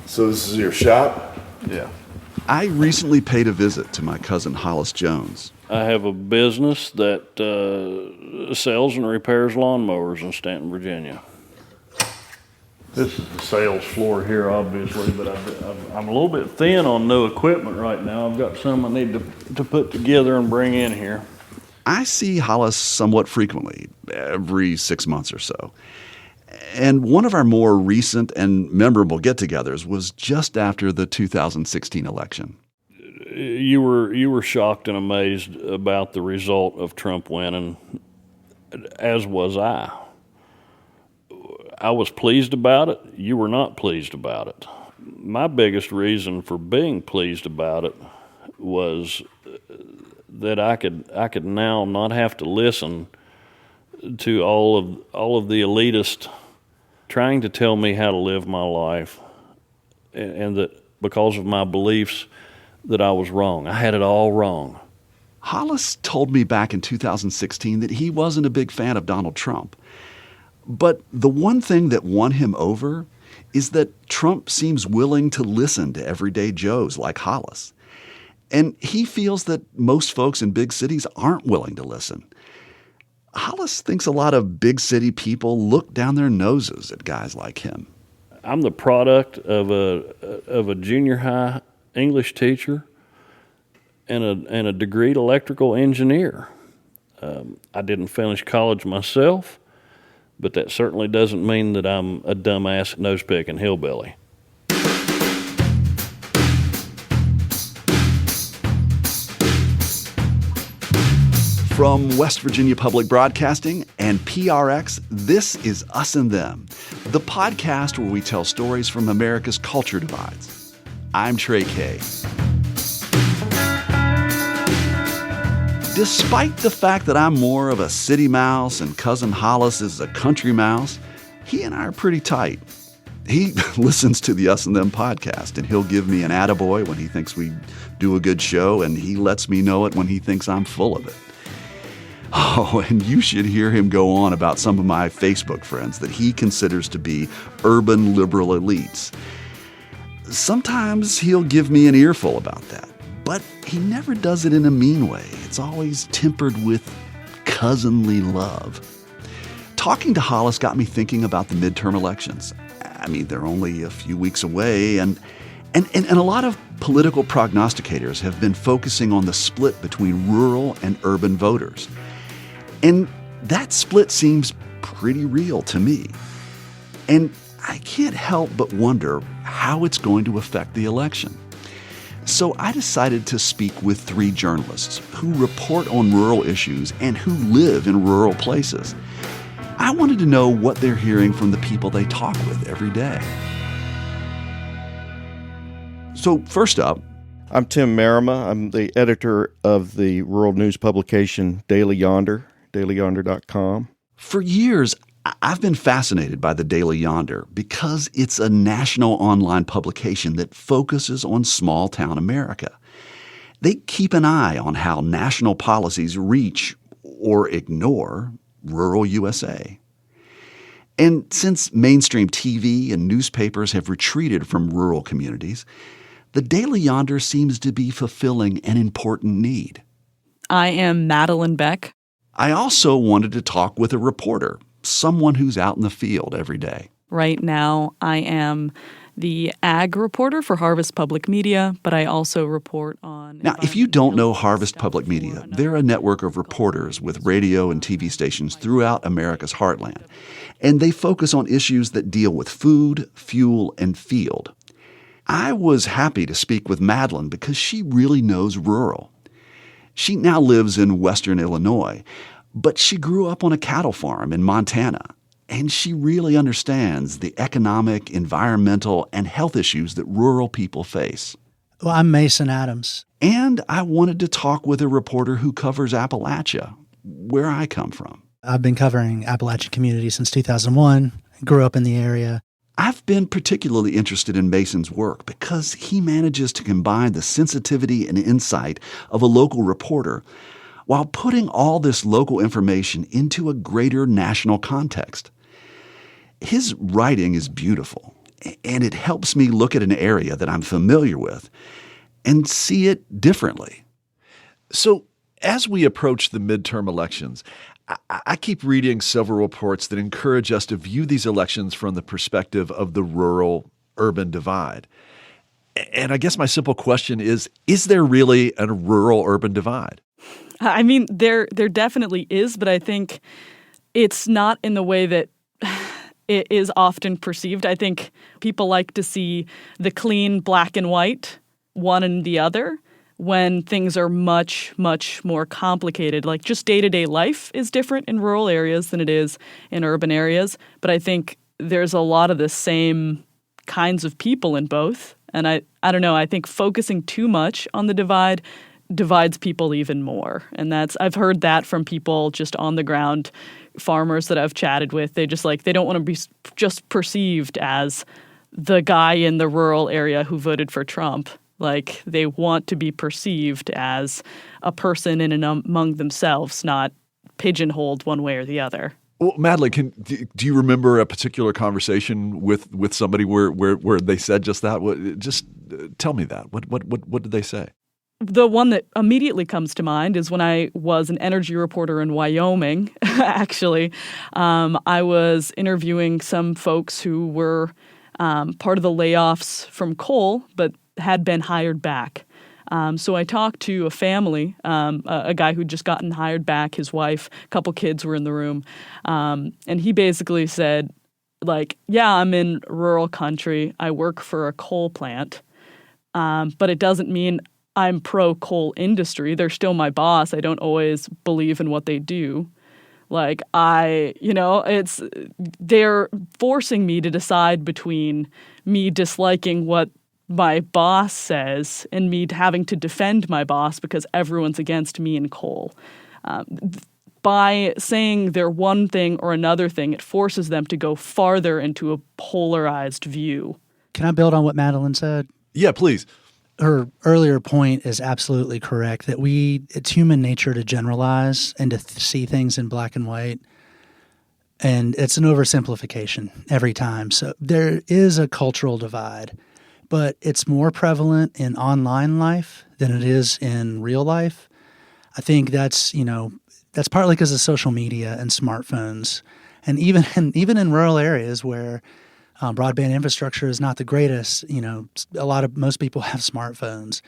So this is your shop? Yeah. I recently paid a visit to my cousin Hollis Jones. I have a business that sells and repairs lawnmowers in Stanton, Virginia. This is the sales floor here, obviously, but I'm a little bit thin on new equipment right now. I've got some I need to put together and bring in here. I see Hollis somewhat frequently, every 6 months or so. And one of our more recent and memorable get-togethers was just after the 2016 election. You were shocked and amazed about the result of Trump winning, as was I. I was pleased about it. You were not pleased about it. My biggest reason for being pleased about it was that I could now not have to listen to all of the elitists trying to tell me how to live my life, and that because of my beliefs that I was wrong. I had it all wrong. Hollis told me back in 2016 that he wasn't a big fan of Donald Trump. But the one thing that won him over is that Trump seems willing to listen to everyday Joes like Hollis. And he feels that most folks in big cities aren't willing to listen. Hollis thinks a lot of big city people look down their noses at guys like him. I'm the product of a junior high English teacher and a degreed electrical engineer. I didn't finish college myself, but that certainly doesn't mean that I'm a dumbass nose-picking hillbilly. From West Virginia Public Broadcasting and PRX, this is Us and Them, the podcast where we tell stories from America's culture divides. I'm Trey Kay. Despite the fact that I'm more of a city mouse and cousin Hollis is a country mouse, he and I are pretty tight. He listens to the Us and Them podcast, and he'll give me an attaboy when he thinks we do a good show, and he lets me know it when he thinks I'm full of it. Oh, and you should hear him go on about some of my Facebook friends that he considers to be urban liberal elites. Sometimes he'll give me an earful about that, but he never does it in a mean way. It's always tempered with cousinly love. Talking to Hollis got me thinking about the midterm elections. I mean, they're only a few weeks away, and a lot of political prognosticators have been focusing on the split between rural and urban voters. And that split seems pretty real to me. And I can't help but wonder how it's going to affect the election. So I decided to speak with 3 journalists who report on rural issues and who live in rural places. I wanted to know what they're hearing from the people they talk with every day. So first up, I'm Tim Marima. I'm the editor of the rural news publication Daily Yonder, dailyyonder.com. For years, I've been fascinated by the Daily Yonder because it's a national online publication that focuses on small-town America. They keep an eye on how national policies reach or ignore rural USA. And since mainstream TV and newspapers have retreated from rural communities, the Daily Yonder seems to be fulfilling an important need. I am Madeline Beck. I also wanted to talk with a reporter, someone who's out in the field every day. Right now, I am the ag reporter for Harvest Public Media, but I also report on... Now, if you don't know Harvest Public Media, they're a network of reporters with radio and TV stations throughout America's heartland. And they focus on issues that deal with food, fuel, and field. I was happy to speak with Madeline because she really knows rural. She now lives in western Illinois, but she grew up on a cattle farm in Montana, and she really understands the economic, environmental, and health issues that rural people face. Well, I'm Mason Adams. And I wanted to talk with a reporter who covers Appalachia, where I come from. I've been covering Appalachian community since 2001, grew up in the area. I've been particularly interested in Mason's work because he manages to combine the sensitivity and insight of a local reporter while putting all this local information into a greater national context. His writing is beautiful, And it helps me look at an area that I'm familiar with and see it differently. So, as we approach the midterm elections, I keep reading several reports that encourage us to view these elections from the perspective of the rural-urban divide. And I guess my simple question is there really a rural-urban divide? I mean, there definitely is, but I think it's not in the way that it is often perceived. I think people like to see the clean black and white, one and the other, when things are much, much more complicated. Like just day-to-day life is different in rural areas than it is in urban areas. But I think there's a lot of the same kinds of people in both. And I don't know, I think focusing too much on the divide divides people even more. And I've heard that from people just on the ground, farmers that I've chatted with. They don't want to be just perceived as the guy in the rural area who voted for Trump. Like they want to be perceived as a person in and among themselves, not pigeonholed one way or the other. Well, Madeline, do you remember a particular conversation with somebody where they said just that? Just tell me that. What did they say? The one that immediately comes to mind is when I was an energy reporter in Wyoming, actually. I was interviewing some folks who were part of the layoffs from coal, but had been hired back. So I talked to a family, a guy who'd just gotten hired back, his wife, a couple kids were in the room. And he basically said, like, yeah, I'm in rural country. I work for a coal plant. But it doesn't mean I'm pro-coal industry. They're still my boss. I don't always believe in what they do. Like they're forcing me to decide between me disliking what my boss says and me having to defend my boss because everyone's against me and coal. By saying they're one thing or another thing, it forces them to go farther into a polarized view. Can I build on what Madeline said? Yeah, please. Her earlier point is absolutely correct, that it's human nature to generalize and to see things in black and white. And it's an oversimplification every time. So there is a cultural divide, but it's more prevalent in online life than it is in real life. I think that's partly because of social media and smartphones. And even in rural areas where broadband infrastructure is not the greatest, most people have smartphones.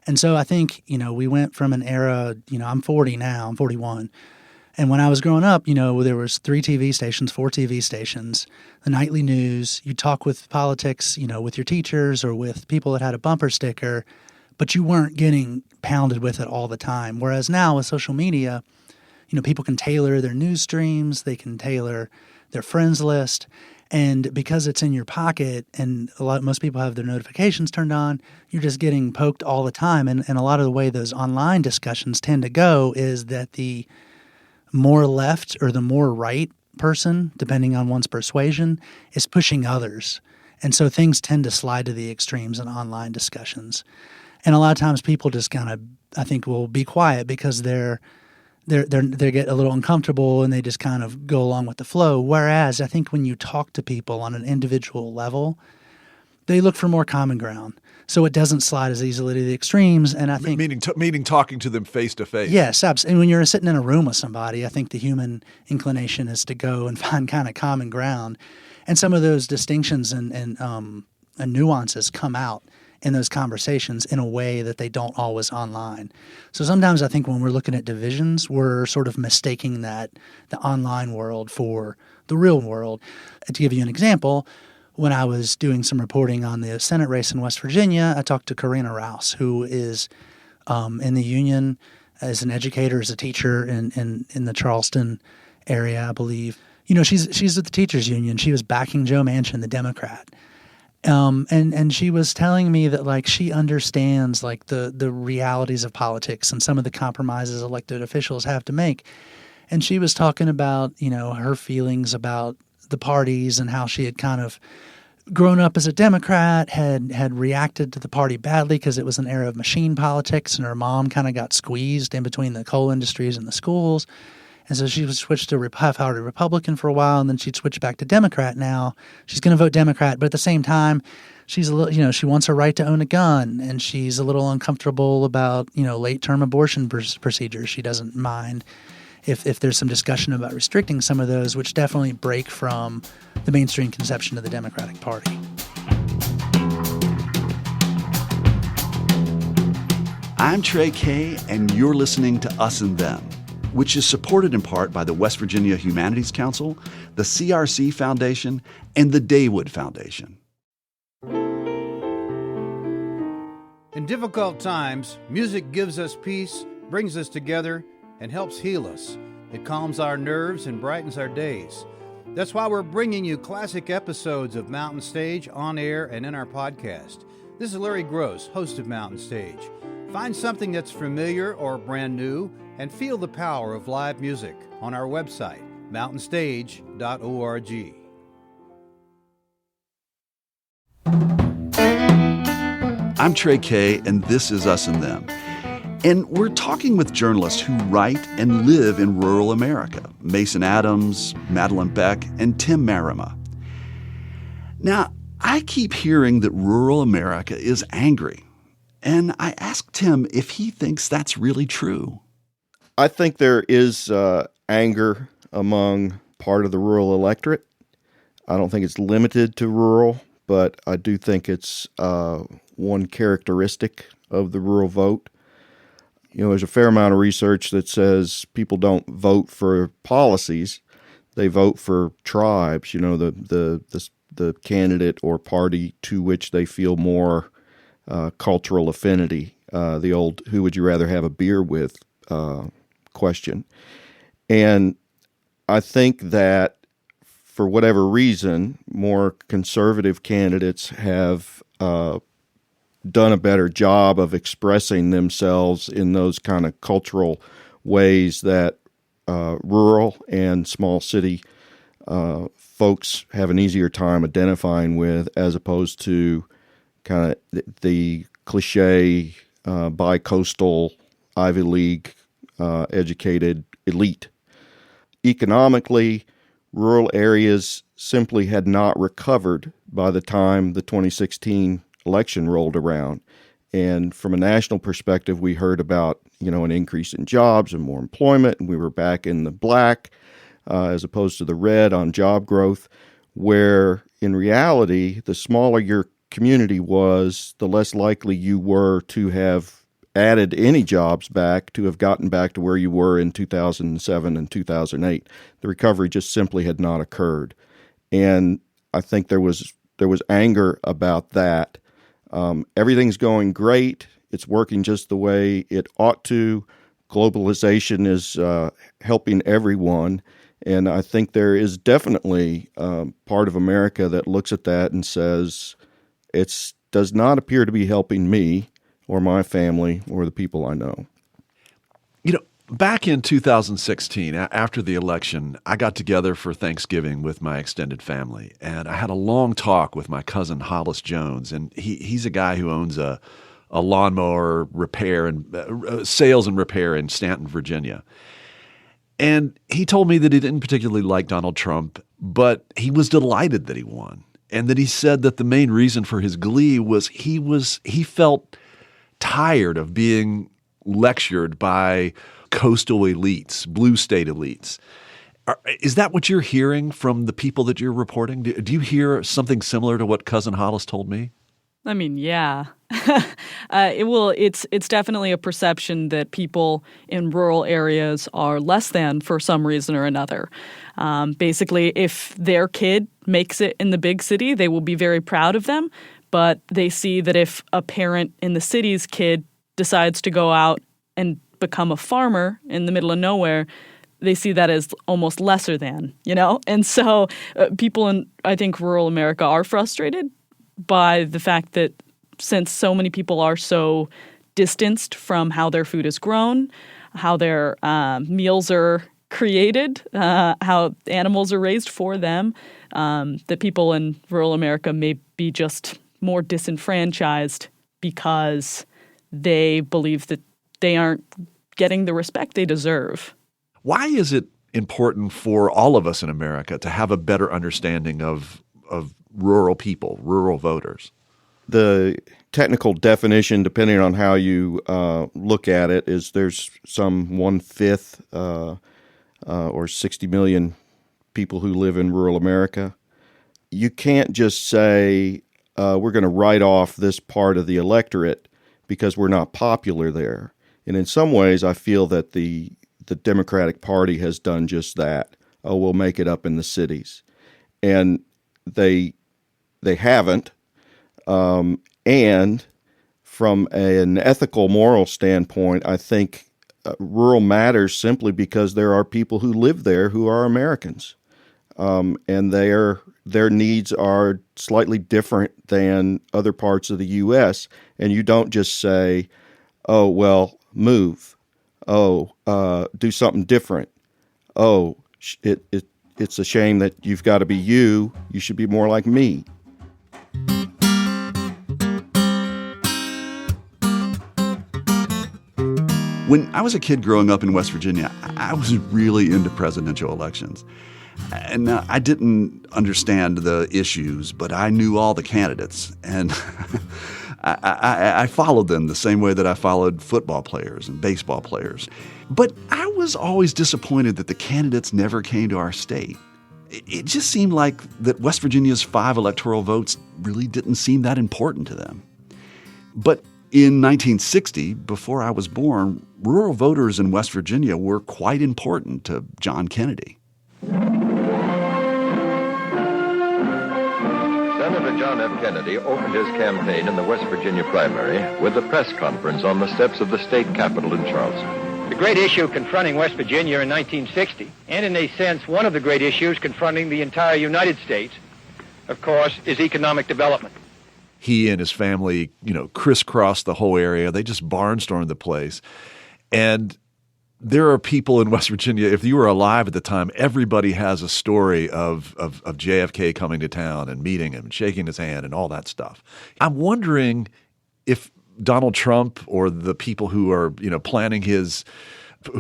And so I think, we went from an era, I'm 40 now, I'm 41. And when I was growing up, there was 4 TV stations, the nightly news. You talk with politics, with your teachers or with people that had a bumper sticker, but you weren't getting pounded with it all the time. Whereas now with social media, people can tailor their news streams, they can tailor their friends list. And because it's in your pocket and most people have their notifications turned on, you're just getting poked all the time. And a lot of the way those online discussions tend to go is that the more left or the more right person, depending on one's persuasion, is pushing others. And so things tend to slide to the extremes in online discussions. And a lot of times people just kind of, I think, will be quiet because they get a little uncomfortable and they just kind of go along with the flow. Whereas I think when you talk to people on an individual level, they look for more common ground. So it doesn't slide as easily to the extremes. And I think meaning talking to them face to face. Yes, absolutely. And when you're sitting in a room with somebody, I think the human inclination is to go and find kind of common ground. And some of those distinctions and nuances come out in those conversations in a way that they don't always online. So sometimes I think when we're looking at divisions, we're sort of mistaking the online world for the real world. To give you an example, when I was doing some reporting on the Senate race in West Virginia, I talked to Karina Rouse, who is in the union as an educator, as a teacher in the Charleston area, I believe. She's with the teachers union. She was backing Joe Manchin, the Democrat. And she was telling me that she understands the realities of politics and some of the compromises elected officials have to make. And she was talking about, her feelings about the parties and how she had kind of grown up as a Democrat, had reacted to the party badly because it was an era of machine politics and her mom kind of got squeezed in between the coal industries and the schools. And so she was switched to half-hearted Republican for a while, and then she'd switch back to Democrat now. She's going to vote Democrat, but at the same time, she's a little, she wants her right to own a gun, and she's a little uncomfortable about, late-term abortion procedures. She doesn't mind if there's some discussion about restricting some of those, which definitely break from the mainstream conception of the Democratic Party. I'm Trey Kay, and you're listening to Us and Them, which is supported in part by the West Virginia Humanities Council, the CRC Foundation, and the Daywood Foundation. In difficult times, music gives us peace, brings us together, and helps heal us. It calms our nerves and brightens our days. That's why we're bringing you classic episodes of Mountain Stage on air and in our podcast. This is Larry Gross, host of Mountain Stage. Find something that's familiar or brand new and feel the power of live music on our website, mountainstage.org. I'm Trey Kay, and this is Us and Them. And we're talking with journalists who write and live in rural America, Mason Adams, Madeline Beck, and Tim Marima. Now, I keep hearing that rural America is angry, and I asked Tim if he thinks that's really true. I think there is anger among part of the rural electorate. I don't think it's limited to rural, but I do think it's one characteristic of the rural vote. There's a fair amount of research that says people don't vote for policies; they vote for tribes. The candidate or party to which they feel more cultural affinity. The old "who would you rather have a beer with" question. And I think that for whatever reason, more conservative candidates have done a better job of expressing themselves in those kind of cultural ways that rural and small city folks have an easier time identifying with, as opposed to kind of the cliche bi-coastal Ivy League educated elite. Economically, rural areas simply had not recovered by the time the 2016 election rolled around. And from a national perspective, we heard about, an increase in jobs and more employment, and we were back in the black as opposed to the red on job growth, where in reality, the smaller your community was, the less likely you were to have added any jobs back, to have gotten back to where you were in 2007 and 2008. The recovery just simply had not occurred. And I think there was anger about that. Everything's going great. It's working just the way it ought to. Globalization is helping everyone. And I think there is definitely part of America that looks at that and says, it does not appear to be helping me or my family or the people I know. Back in 2016, after the election, I got together for Thanksgiving with my extended family, and I had a long talk with my cousin Hollis Jones, and he's a guy who owns a lawnmower repair and sales and repair in Stanton, Virginia. And he told me that he didn't particularly like Donald Trump, but he was delighted that he won, and that he said that the main reason for his glee was he felt tired of being lectured by coastal elites, blue state elites. Is that what you're hearing from the people that you're reporting? Do you hear something similar to what Cousin Hollis told me? I mean, yeah. It's definitely a perception that people in rural areas are less than for some reason or another. Basically, if their kid makes it in the big city, they will be very proud of them. But they see that if a parent in the city's kid decides to go out and become a farmer in the middle of nowhere, they see that as almost lesser than, And so people in, I think, rural America are frustrated by the fact that since so many people are so distanced from how their food is grown, how their meals are created, how animals are raised for them, that people in rural America may be just more disenfranchised because they believe that they aren't getting the respect they deserve. Why is it important for all of us in America to have a better understanding of rural people, rural voters? The technical definition, depending on how you look at it, is there's some 1/5 or 60 million people who live in rural America. You can't just say we're going to write off this part of the electorate because we're not popular there. And in some ways, I feel that the Democratic Party has done just that. Oh, we'll make it up in the cities. And they haven't. And from an ethical, moral standpoint, I think rural matters simply because there are people who live there who are Americans. And their needs are slightly different than other parts of the U.S. And you don't just say, oh, well, move. Oh, do something different. Oh, it's a shame that you've got to be you. You should be more like me. When I was a kid growing up in West Virginia, I was really into presidential elections. And I didn't understand the issues, but I knew all the candidates. And I followed them the same way that I followed football players and baseball players. But I was always disappointed that the candidates never came to our state. It just seemed like that West Virginia's 5 electoral votes really didn't seem that important to them. But in 1960, before I was born, rural voters in West Virginia were quite important to John Kennedy. Senator John F. Kennedy opened his campaign in the West Virginia primary with a press conference on the steps of the state capitol in Charleston. The great issue confronting West Virginia in 1960, and in a sense one of the great issues confronting the entire United States, of course, is economic development. He and his family, crisscrossed the whole area. They just barnstormed the place. And there are people in West Virginia, if you were alive at the time, everybody has a story of JFK coming to town and meeting him and shaking his hand and all that stuff. I'm wondering if Donald Trump or the people who are, who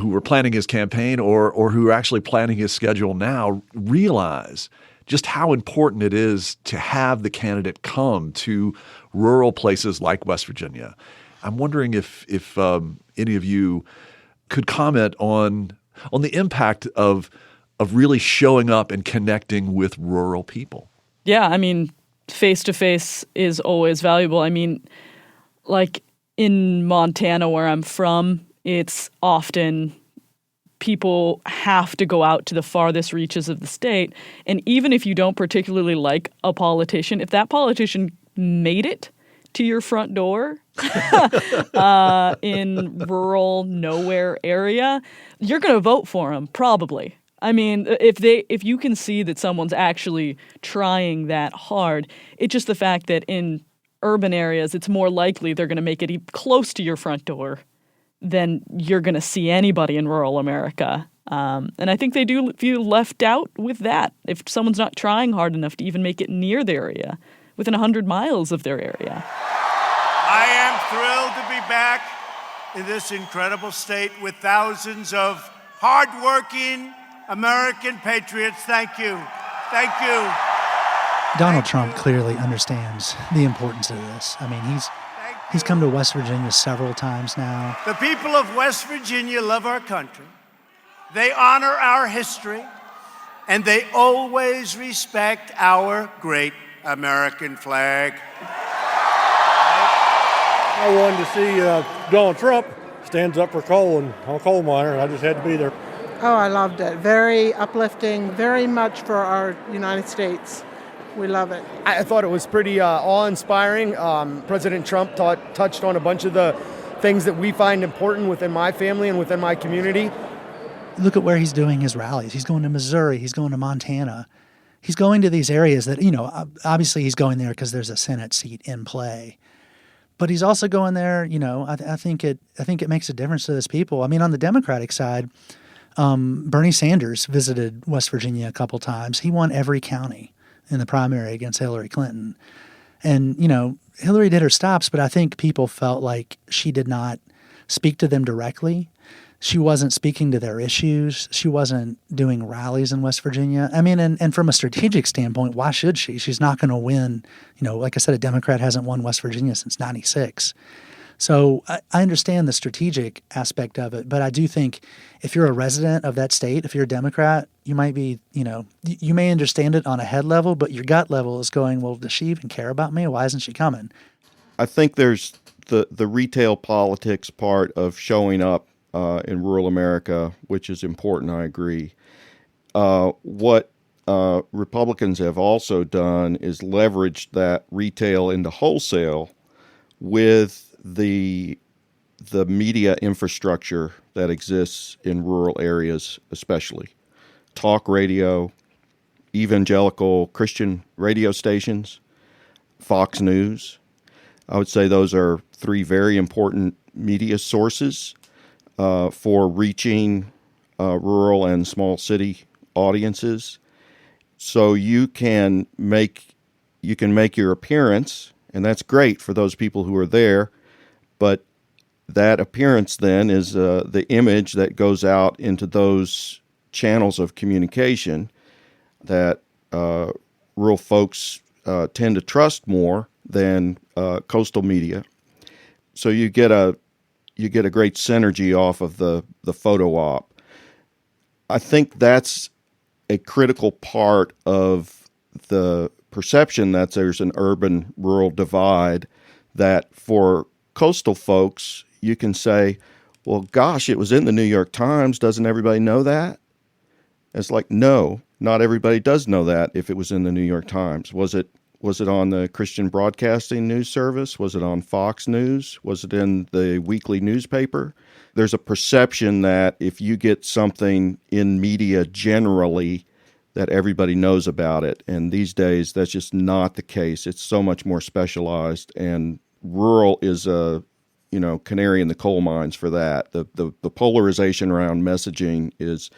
were planning his campaign or who are actually planning his schedule now realize just how important it is to have the candidate come to rural places like West Virginia. I'm wondering if any of you could comment on the impact of really showing up and connecting with rural people. Yeah, I mean, face-to-face is always valuable. I mean, like in Montana where I'm from, it's often people have to go out to the farthest reaches of the state. And even if you don't particularly like a politician, if that politician made it to your front door in rural nowhere area, you're going to vote for him, probably. I mean, if you can see that someone's actually trying that hard, it's just the fact that in urban areas, it's more likely they're going to make it close to your front door than you're going to see anybody in rural America. And I think they do feel left out with that. If someone's not trying hard enough to even make it near their area, within 100 miles of their area. I am thrilled to be back in this incredible state with thousands of hardworking American patriots. Thank you. Thank you. Donald Trump clearly understands the importance of this. I mean, he's come to West Virginia several times now. The people of West Virginia love our country. They honor our history, and they always respect our great American flag. I wanted to see Donald Trump stands up for coal, and I'm a coal miner, and I just had to be there. Oh, I loved it. Very uplifting, very much for our United States. We love it. I thought it was pretty awe-inspiring. President Trump touched on a bunch of the things that we find important within my family and within my community. Look at where he's doing his rallies. He's going to Missouri. He's going to Montana. He's going to these areas that, obviously he's going there because there's a Senate seat in play. But he's also going there, I think it makes a difference to those people. I mean, on the Democratic side, Bernie Sanders visited West Virginia a couple times. He won every county in the primary against Hillary Clinton. And, Hillary did her stops, but I think people felt like she did not speak to them directly. She wasn't speaking to their issues. She wasn't doing rallies in West Virginia. I mean, and from a strategic standpoint, why should she? She's not going to win. Like I said, a Democrat hasn't won West Virginia since 96. So I understand the strategic aspect of it, but I do think if you're a resident of that state, if you're a Democrat, you might be, you may understand it on a head level, but your gut level is going, well, does she even care about me? Why isn't she coming? I think there's the retail politics part of showing up in rural America, which is important, I agree. What Republicans have also done is leveraged that retail into wholesale with the media infrastructure that exists in rural areas, especially talk radio, evangelical Christian radio stations, Fox News. I would say those are three very important media sources for reaching rural and small city audiences. So you can make your appearance, and that's great for those people who are there. But that appearance then is the image that goes out into those channels of communication that rural folks tend to trust more than coastal media. So you get a great synergy off of the photo op. I think that's a critical part of the perception that there's an urban-rural divide, that for coastal folks, you can say, well, gosh, it was in the New York Times. Doesn't everybody know that? It's like, no, not everybody does know that if it was in the New York Times. Was it on the Christian Broadcasting News Service? Was it on Fox News? Was it in the weekly newspaper? There's a perception that if you get something in media generally, that everybody knows about it. And these days, that's just not the case. It's so much more specialized, and rural is a canary in the coal mines for that. The polarization around messaging is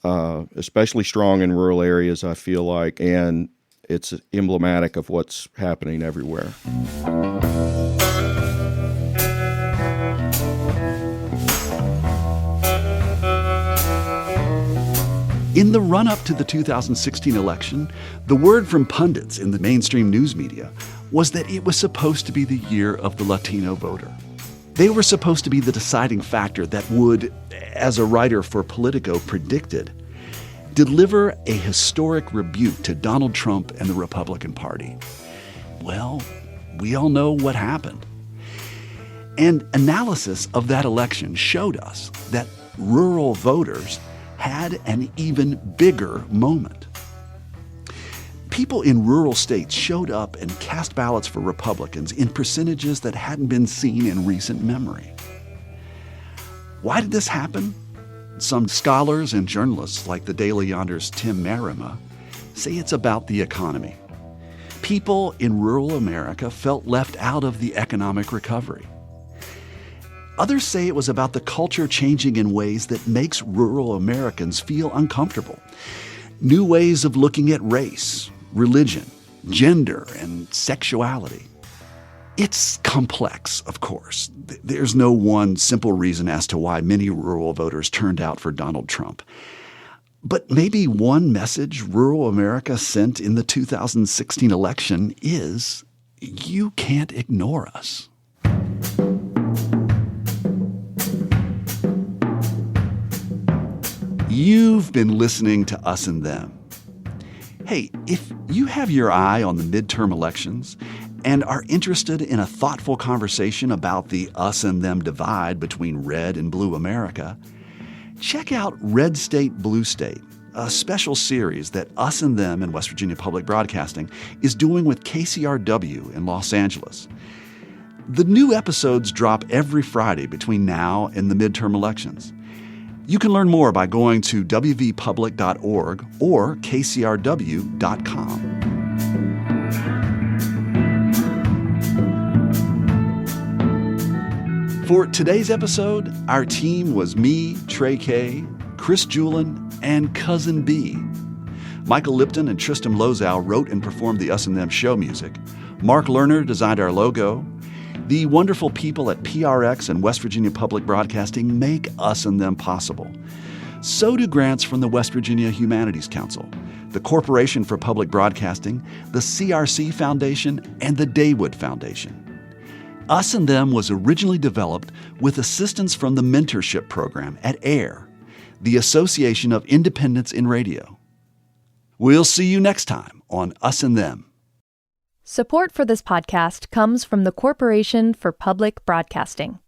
especially strong in rural areas, I feel like, and it's emblematic of what's happening everywhere. In the run-up to the 2016 election, the word from pundits in the mainstream news media was that it was supposed to be the year of the Latino voter. They were supposed to be the deciding factor that would, as a writer for Politico predicted, deliver a historic rebuke to Donald Trump and the Republican Party. Well, we all know what happened. And analysis of that election showed us that rural voters had an even bigger moment. People in rural states showed up and cast ballots for Republicans in percentages that hadn't been seen in recent memory. Why did this happen? Some scholars and journalists, like the Daily Yonder's Tim Marima, say it's about the economy. People in rural America felt left out of the economic recovery. Others say it was about the culture changing in ways that makes rural Americans feel uncomfortable. New ways of looking at race, religion, gender, and sexuality. It's complex, of course. There's no one simple reason as to why many rural voters turned out for Donald Trump. But maybe one message rural America sent in the 2016 election is, you can't ignore us. You've been listening to Us and Them. Hey, if you have your eye on the midterm elections and are interested in a thoughtful conversation about the us and them divide between red and blue America, check out Red State, Blue State, a special series that Us and Them in West Virginia Public Broadcasting is doing with KCRW in Los Angeles. The new episodes drop every Friday between now and the midterm elections. You can learn more by going to wvpublic.org or kcrw.com. For today's episode, our team was me, Trey Kay, Chris Julin, and Cousin B. Michael Lipton and Tristan Lozow wrote and performed the Us and Them show music. Mark Lerner designed our logo. The wonderful people at PRX and West Virginia Public Broadcasting make Us and Them possible. So do grants from the West Virginia Humanities Council, the Corporation for Public Broadcasting, the CRC Foundation, and the Daywood Foundation. Us and Them was originally developed with assistance from the mentorship program at AIR, the Association of Independents in Radio. We'll see you next time on Us and Them. Support for this podcast comes from the Corporation for Public Broadcasting.